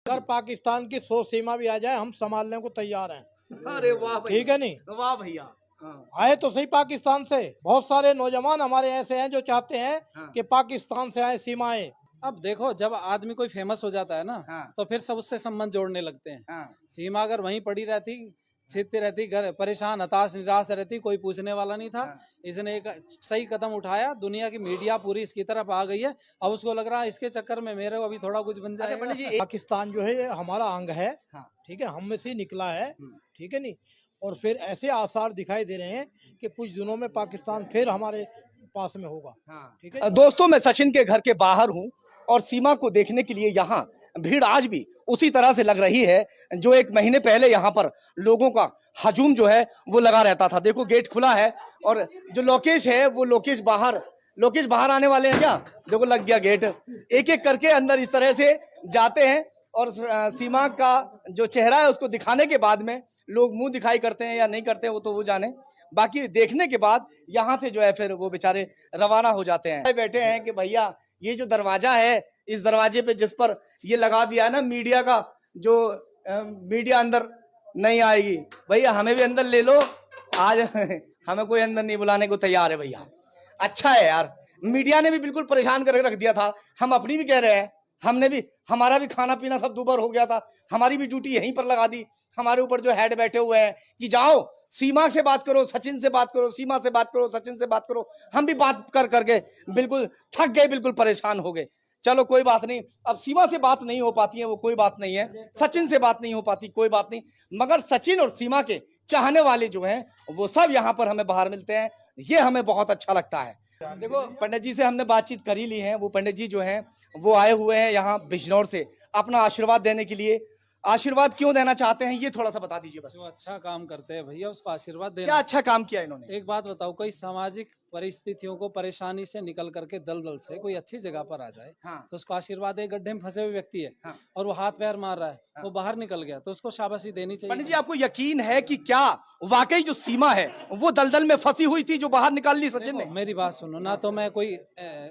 अगर पाकिस्तान की 100 सीमा भी आ जाए हम संभालने को तैयार हैं। अरे वाह भैया, ठीक है नहीं? वाह भैया। हाँ, आए तो सही पाकिस्तान से। बहुत सारे नौजवान हमारे ऐसे हैं जो चाहते हैं हाँ, कि पाकिस्तान से आए सीमाएं। अब देखो, जब आदमी कोई फेमस हो जाता है ना, हाँ, तो फिर सब उससे संबंध जोड़ने लगते हैं। हाँ, सीमा अगर वहीं पड़ी रहती, छिपती रहती, घर परेशान हताश निराश रहती, कोई पूछने वाला नहीं था। हाँ। इसने एक सही कदम उठाया, दुनिया की मीडिया पूरी इसकी तरफ आ गई है। अब उसको लग रहा है इसके चक्कर में मेरे को अभी थोड़ा कुछ बन अच्छा पंडित जाएगा। जी, पाकिस्तान जो है ये हमारा अंग है। हाँ। ठीक है, हम में से ही निकला है। हम्म। ठीक है नहीं? और फिर ऐसे आसार दिखाई दे रहे हैं कि कुछ दिनों में पाकिस्तान फिर हमारे पास में होगा। हाँ। ठीक है। दोस्तों, मैं सचिन के घर के बाहर हूँ और सीमा को देखने के लिए यहाँ भीड़ आज भी उसी तरह से लग रही है जो एक महीने पहले यहाँ पर लोगों का हजूम जो है वो लगा रहता था। देखो, गेट खुला है और जो लोकेश है वो लोकेश बाहर आने वाले हैं क्या? देखो, लग गया गेट। एक एक करके अंदर इस तरह से जाते हैं और सीमा का जो चेहरा है उसको दिखाने के बाद में लोग मुंह दिखाई करते हैं या नहीं करते वो तो वो जाने। बाकी देखने के बाद यहाँ से जो है फिर वो बेचारे रवाना हो जाते हैं। बैठे हैं कि भैया ये जो दरवाजा है, इस दरवाजे पे जिस पर ये लगा दिया है ना मीडिया का, जो मीडिया अंदर नहीं आएगी, भैया हमें भी अंदर ले लो आज। हमें कोई अंदर नहीं बुलाने को तैयार है भैया। अच्छा है यार, मीडिया ने भी बिल्कुल परेशान करके रख दिया था। हम अपनी भी कह रहे हैं, हमने भी, हमारा भी खाना पीना सब दुबर हो गया था, हमारी भी ड्यूटी यहीं पर लगा दी। हमारे ऊपर जो हेड बैठे हुए हैं कि जाओ सीमा से बात करो, सचिन से बात करो, सीमा से बात करो, सचिन से बात करो। हम भी बात कर करके बिल्कुल थक गए, बिल्कुल परेशान हो गए। चलो कोई बात नहीं, अब सीमा से बात नहीं हो पाती है वो कोई बात नहीं है, सचिन से बात नहीं हो पाती कोई बात नहीं, मगर सचिन और सीमा के चाहने वाले जो हैं वो सब यहाँ पर हमें बाहर मिलते हैं। ये हमें बहुत अच्छा लगता है। देखो, पंडित जी से हमने बातचीत कर ही ली है। वो पंडित जी जो हैं वो आए हुए हैं यहाँ बिजनौर से अपना आशीर्वाद देने के लिए। आशीर्वाद क्यों देना चाहते हैं ये थोड़ा सा बता दीजिए बस। जो अच्छा काम करते हैं भैया उसको आशीर्वाद क्या देना। अच्छा काम किया इन्होंने? एक बात बताओ, कोई सामाजिक परिस्थितियों को परेशानी से निकल करके दलदल से कोई अच्छी जगह पर आ जाए, हाँ, तो उसको आशीर्वाद। एक गड्ढे में फंसे हुए व्यक्ति है, हाँ। और वो हाथ पैर मार रहा है, हाँ। वो बाहर निकल गया, तो उसको शाबाशी देनी पंडित जी, चाहिए। आपको यकीन है कि क्या वाकई जो सीमा है वो दलदल में फंसी हुई थी जो बाहर निकाल ली सचिन ने? देखो, मेरी बात सुनो ना, तो मैं कोई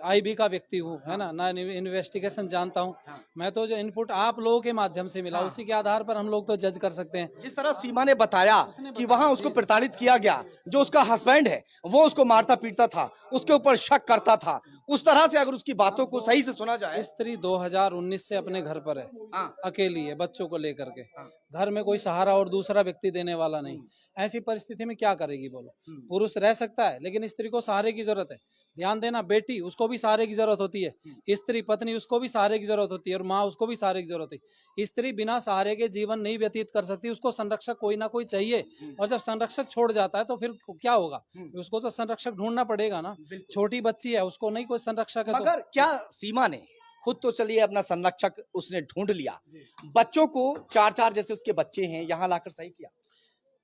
आईबी का व्यक्ति हूँ, है ना इन्वेस्टिगेशन जानता हूँ। हाँ। मैं तो जो इनपुट आप लोगों के माध्यम से मिला, हाँ। उसी के आधार पर हम लोग तो जज कर सकते हैं। जिस तरह सीमा ने बताया कि वहां उसको प्रताड़ित किया गया, जो उसका हस्बैंड है वो उसको मारता पीटता था, उसके ऊपर शक करता था, उस तरह से अगर उसकी बातों को सही से सुना जाए। स्त्री 2019 से अपने घर पर है, हाँ, अकेली है बच्चों को लेकर के। हाँ। घर में कोई सहारा और दूसरा व्यक्ति देने वाला नहीं। ऐसी परिस्थिति में क्या करेगी बोलो? पुरुष रह सकता है, लेकिन स्त्री को सहारे की जरूरत है। ध्यान देना, बेटी उसको भी सहारे की जरूरत होती है, स्त्री पत्नी उसको भी सहारे की जरूरत होती है, और माँ उसको भी सहारे की जरूरत है। स्त्री बिना सहारे के जीवन नहीं व्यतीत कर सकती, उसको संरक्षक कोई ना कोई चाहिए। और जब संरक्षक छोड़ जाता है तो फिर क्या होगा? उसको तो संरक्षक ढूंढना पड़ेगा ना। छोटी बच्ची है, उसको नहीं कोई संरक्षक है। मगर क्या सीमा ने खुद तो चलिए अपना संरक्षक उसने ढूंढ लिया, बच्चों को 4-4 जैसे उसके बच्चे हैं यहाँ लाकर सही किया?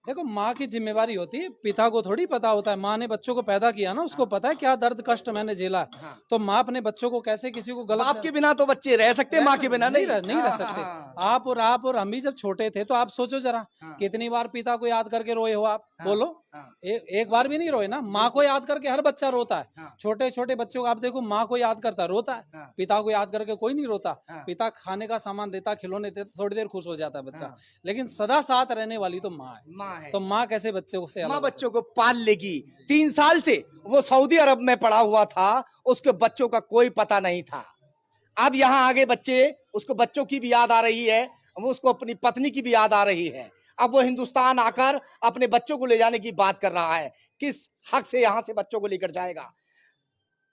देखो, माँ की जिम्मेवारी होती है, पिता को थोड़ी पता होता है। माँ ने बच्चों को पैदा किया ना, उसको पता है क्या दर्द कष्ट मैंने झेला है। हाँ। तो माँ अपने बच्चों को कैसे किसी को गलत बाप के बिना तो बच्चे रह सकते हैं, माँ के बिना नहीं नहीं रह सकते। हाँ। आप और हम भी जब छोटे थे तो आप सोचो जरा, हाँ। कितनी बार पिता को याद करके रोए हो आप? हाँ। बोलो। हाँ। एक बार भी नहीं रोए ना। माँ को याद करके हर बच्चा रोता है। हाँ। छोटे छोटे बच्चों को आप देखो, माँ को याद करता रोता है, हाँ। पिता को याद करके कोई नहीं रोता। हाँ। पिता खाने का सामान देता, खिलौने देता, थोड़ी देर खुश हो जाता है बच्चा। हाँ। लेकिन सदा साथ रहने वाली तो माँ है। माँ है। तो माँ कैसे बच्चे से माँ अलग? बच्चों को पाल लेगी। 3 साल से वो सऊदी अरब में पड़ा हुआ था, उसके बच्चों का कोई पता नहीं था। अब यहाँ आगे बच्चे, उसको बच्चों की भी याद आ रही है, वो उसको अपनी पत्नी की भी याद आ रही है। अब वो हिंदुस्तान आकर अपने बच्चों को ले जाने की बात कर रहा है। किस हक से यहाँ से बच्चों को लेकर जाएगा?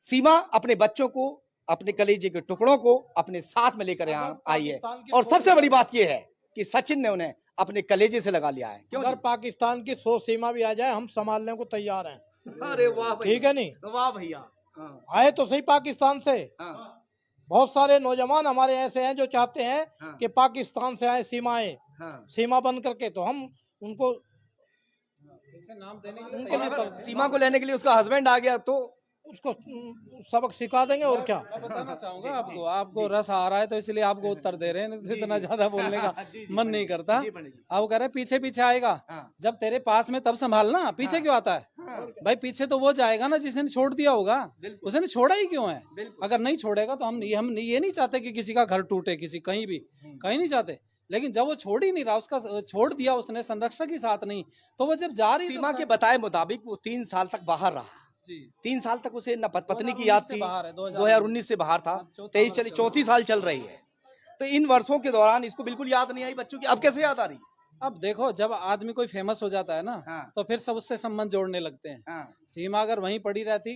सीमा अपने बच्चों को, अपने कलेजे के टुकड़ों को अपने साथ में लेकर यहाँ आई है। और सबसे बड़ी बात यह है कि सचिन ने उन्हें अपने कलेजे से लगा लिया है। क्यों? अगर पाकिस्तान की 100 सीमा भी आ जाए हम संभालने को तैयार हैं। अरे वाह भैया, ठीक है नहीं? वाह भैया। हाँ, आए तो सही पाकिस्तान से। हाँ, बहुत सारे नौजवान हमारे ऐसे हैं जो चाहते हैं हाँ। कि पाकिस्तान से आए सीमाएं, हाँ। सीमा बंद करके, तो हम उनको नाम देने के लिए उनके लिए अगर सीमा को लेने के लिए उसका हस्बैंड आ गया तो उसको सबक सिखा देंगे और क्या। मैं बताना चाहूंगा आपको, आपको रस आ रहा है तो इसलिए आपको उत्तर दे रहे हैं, नहीं तो इतना ज्यादा बोलने का मन नहीं करता। अब कह रहे पीछे पीछे आएगा, जब तेरे पास में तब संभालना, पीछे क्यों आता है भाई? पीछे तो वो जाएगा ना जिसने छोड़ दिया होगा, उसने छोड़ा ही क्यों है? अगर नहीं छोड़ेगा तो हम ये नहीं चाहते कि किसी का घर टूटे, किसी कहीं भी कहीं नहीं चाहते, लेकिन जब वो छोड़ ही नहीं रहा, उसका छोड़ दिया उसने, संरक्षक ही साथ नहीं, तो वो जब जा रही सीमा के बताए मुताबिक वो 3 साल तक बाहर रहा। जी 3 साल तक उसे न पत्नी की याद थी, 2019 2019 से बाहर था, 23 चली 34 साल चल रही है। तो इन वर्षों के दौरान इसको बिल्कुल याद नहीं आई बच्चों की, अब कैसे याद आ रही? अब देखो, जब आदमी कोई फेमस हो जाता है ना, तो फिर सब उससे संबंध जोड़ने लगते हैं। सीमा अगर वहीं पड़ी रहती,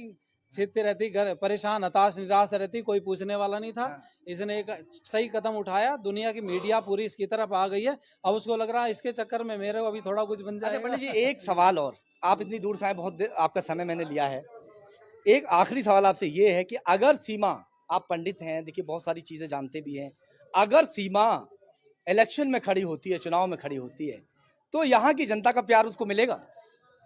छिपती रहती, घर परेशान, हताश, निराश रहती, कोई पूछने वाला नहीं था। इसने एक सही कदम उठाया, दुनिया की मीडिया पूरी इसकी तरफ आ गई है, अब उसको लग रहा है इसके चक्कर में मेरे को अभी थोड़ा कुछ बन अच्छा जाएगा। पंडित जी, एक सवाल और, आप इतनी दूर से आए, बहुत देर आपका समय मैंने लिया है। एक आखिरी सवाल आपसे ये है कि अगर सीमा, आप पंडित हैं, देखिए बहुत सारी चीजें जानते भी हैं, अगर सीमा इलेक्शन में खड़ी होती है, चुनाव में खड़ी होती है, तो यहाँ की जनता का प्यार उसको मिलेगा?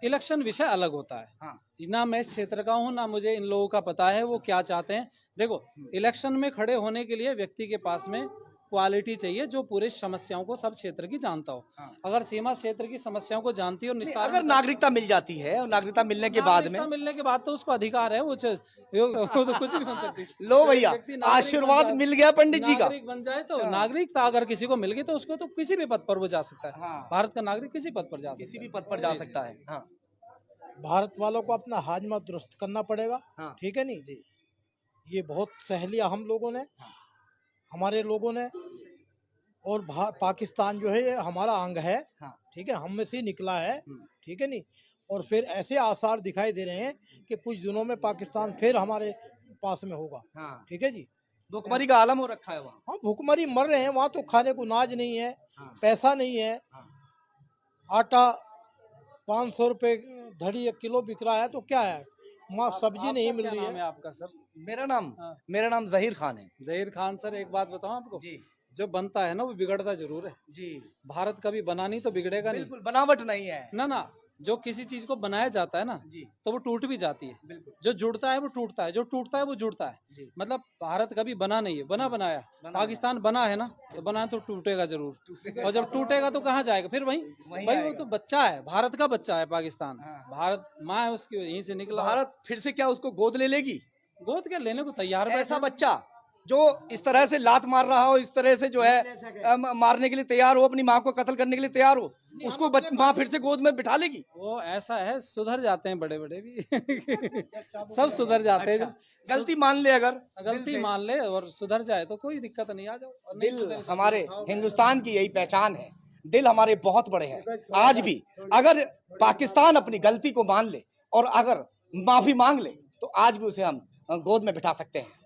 इलेक्शन विषय अलग होता है। ना मैं इस क्षेत्र का हूँ, ना मुझे इन लोगों का पता है वो क्या चाहते हैं। देखो, इलेक्शन में खड़े होने के लिए व्यक्ति के पास में क्वालिटी चाहिए जो पूरे समस्याओं को, सब क्षेत्र की जानता हो। अगर सीमा क्षेत्र की समस्याओं को जानती है और निस्तारण, अगर नागरिकता मिल जाती है और नागरिकता मिलने के बाद में, मिलने के बाद तो उसको अधिकार है, वो तो कुछ भी बन सकती। लो भैया, आशीर्वाद मिल गया पंडित जी का। नागरिक बन जाए तो, नागरिकता अगर किसी को मिल गई तो उसको तो किसी भी पद पर वो जा सकता है। भारत का नागरिक किसी पद पर जा सकता है, किसी भी पद पर जा सकता है। हाँ, भारत वालों को अपना हाजमा दुरुस्त करना पड़ेगा। ठीक है नहीं जी, ये बहुत सहेलियां हम लोगों ने, हमारे लोगों ने, और पाकिस्तान जो है ये हमारा अंग है। ठीक है, हम में से ही निकला है। ठीक है नहीं, और फिर ऐसे आसार दिखाई दे रहे हैं कि कुछ दिनों में पाकिस्तान फिर हमारे पास में होगा। ठीक है जी, भुखमरी का आलम हो रखा है वहाँ। हाँ, भूखमरी मर रहे हैं वहाँ, तो खाने को नाज नहीं है, पैसा नहीं है, आटा 500 रुपए धड़ी 1 किलो बिक रहा है, तो क्या है, वहाँ सब्जी नहीं मिल रही है। आपका सर? मेरा नाम जहीर खान है। जहीर खान सर, एक बात बताऊं आपको जी, जो बनता है ना वो बिगड़ता जरूर है जी, भारत कभी बना नहीं तो बिगड़ेगा नहीं। बिल्कुल बनावट नहीं है ना, जो किसी चीज को बनाया जाता है ना जी, तो वो टूट भी जाती है। बिल्कुल, जो जुड़ता है वो टूटता है, जो टूटता है वो जुड़ता है जी। मतलब भारत कभी बना नहीं है, बनाया। पाकिस्तान बना है ना, तो बना तो टूटेगा जरूर, और जब टूटेगा तो कहाँ जाएगा फिर? वही वो तो बच्चा है, भारत का बच्चा है पाकिस्तान। भारत माँ है उसकी, यहीं से निकला। भारत फिर से क्या उसको गोद ले लेगी? गोद के लेने को तैयार है। ऐसा बच्चा जो इस तरह से लात मार रहा हो, इस तरह से जो है मारने के लिए तैयार हो, अपनी माँ को कत्ल करने के लिए तैयार हो, उसको माँ फिर से गोद में बिठा लेगी? वो ऐसा है, सुधर जाते हैं बड़े बड़े भी सब सुधर जाते हैं। गलती मान ले, अगर गलती मान ले और सुधर जाए तो कोई दिक्कत नहीं, आ जाओ। दिल हमारे हिंदुस्तान की यही पहचान है, दिल हमारे बहुत बड़े हैं। आज भी अगर पाकिस्तान अपनी गलती को मान ले और अगर माफी मांग ले, तो आज भी उसे हम गोद में बिठा सकते हैं।